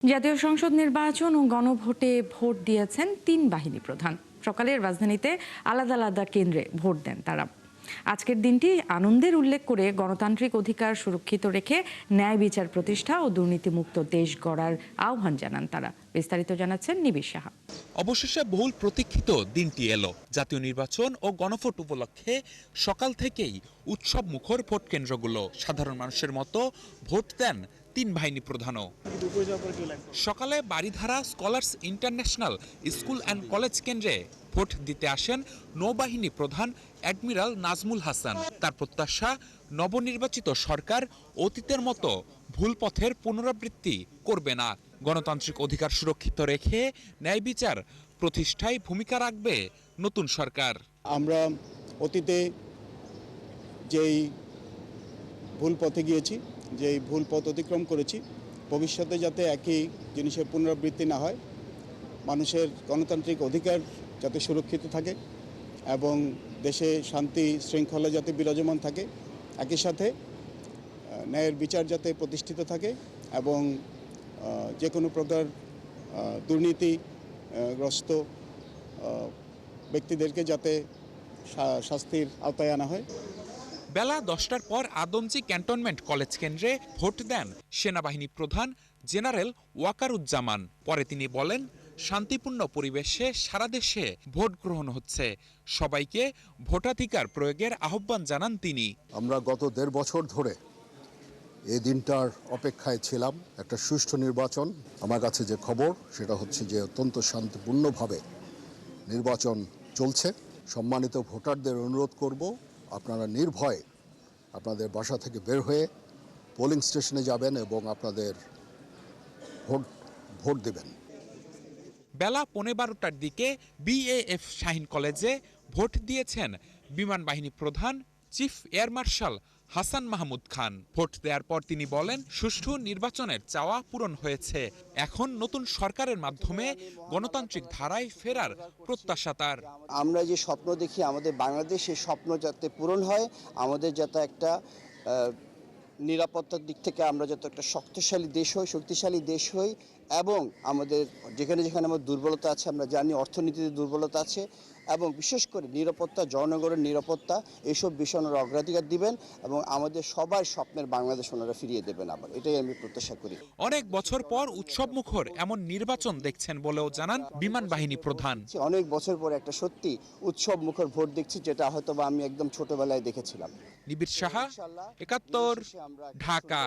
জাতীয় সংসদ নির্বাচন ও গণভোটে ভোট দিয়েছেন তিন বাহিনী প্রধান। সকালে রাজধানীতে আলাদা আলাদা কেন্দ্রে ভোট দেন তারা। আজকের দিনটি আনন্দের উল্লেখ করে গণতান্ত্রিক অধিকার সুরক্ষিত রেখে ন্যায় বিচার প্রতিষ্ঠা ও দুর্নীতিমুক্ত দেশ গড়ার আহ্বান জানান তারা। বিস্তারিত জানাচ্ছেন নিবিড় সাহা। অবশেষে বহুল প্রতীক্ষিত দিনটি এলো। জাতীয় নির্বাচন ও গণভোট উপলক্ষে সকাল থেকেই উৎসব মুখর ভোট কেন্দ্রগুলো। সাধারণ মানুষের মতো ভোট দেন তিন বাহিনী প্রধানও। সকালে Baridhara scholars international school and college কেন্দ্রে ভোট দিতে আসেন নৌবাহিনী প্রধান অ্যাডমিরাল নাজমুল হাসান। তার প্রত্যাশা, নবনির্বাচিত সরকার অতীতের মতো ভুল পথের পুনরাবৃত্তি করবে না। গণতান্ত্রিক অধিকার সুরক্ষিত রেখে ন্যায় বিচার প্রতিষ্ঠায় ভূমিকা রাখবে নতুন সরকার। আমরা অতীতে যেই ভুল পথে গিয়েছি, যেই ভুল পথ অতিক্রম করেছি, ভবিষ্যতে যাতে একই জিনিসের পুনরাবৃত্তি না হয়, মানুষের গণতান্ত্রিক অধিকার যাতে সুরক্ষিত থাকে এবং দেশে শান্তি শৃঙ্খলা যাতে বিরাজমান থাকে, একই সাথে ন্যায়ের বিচার যাতে প্রতিষ্ঠিত থাকে এবং যে কোনো প্রকার দুর্নীতিগ্রস্ত ব্যক্তিদেরকে যাতে শাস্তির আওতায় আনা হয়। বেলা 10টার পর আদমজী ক্যান্টনমেন্ট কলেজ কেন্দ্রে ভোট দেন সেনাবাহিনী প্রধান জেনারেল ওয়াকারুজ্জামান। পরে তিনি বলেন, শান্তিপূর্ণ পরিবেশে সারা দেশে ভোট গ্রহণ হচ্ছে, সবাইকে ভোটাধিকার প্রয়োগের আহ্বান জানান তিনি। আমরা গত 1.5 বছর ধরে এই দিনটার অপেক্ষায় ছিলাম। একটা সুষ্ঠু নির্বাচন, আমার কাছে যে খবর সেটা হচ্ছে যে অত্যন্ত শান্তিপূর্ণভাবে নির্বাচন চলছে। সম্মানিত ভোটারদের অনুরোধ করব, আপনারা নির্ভয়ে আপনাদের বাসা থেকে বের হয়ে পোলিং স্টেশনে যাবেন এবং আপনাদের ভোট দেবেন। বেলা 12:15টার দিকে বিএএফ শাহীন কলেজে ভোট দিয়েছেন বিমান বাহিনী প্রধান chief air marshal Hasan Mahmud Khan. ভোট দেওয়ার পর তিনি বলেন, সুষ্ঠু নির্বাচনের চাওয়া পূরণ হয়েছে, এখন নতুন সরকারের মাধ্যমে গণতান্ত্রিক ধারায় ফেরার প্রত্যাশা তার। আমরা যে স্বপ্ন দেখি আমাদের বাংলাদেশের স্বপ্ন যাতে পূরণ হয়, আমাদের যাতে একটা নিরাপত্তার দিক থেকে আমরা যাতে একটা শক্তিশালী দেশ হই এবং আমাদের যেখানে যেখানে আমার দুর্বলতা আছে, আমরা জানি অর্থনীতিতে দুর্বলতা আছে, এবং বিশেষ করে নিরাপত্তা, জনগণের নিরাপত্তা, এইসব বিষয় ওনারা অগ্রাধিকার দিবেন এবং আমাদের সবার স্বপ্নের বাংলাদেশ ওনারা ফিরিয়ে দেবেন আবার, এটাই আমি প্রত্যাশা করি। অনেক বছর পর উৎসব মুখর এমন নির্বাচন দেখছেন বলেও জানান বিমান বাহিনী প্রধান। অনেক বছর পর একটা সত্যি উৎসব মুখর ভোট দেখছি, যেটা হয়তো বা আমি একদম ছোটবেলায় দেখেছিলাম। নিবিড় সাহা, 71, ঢাকা।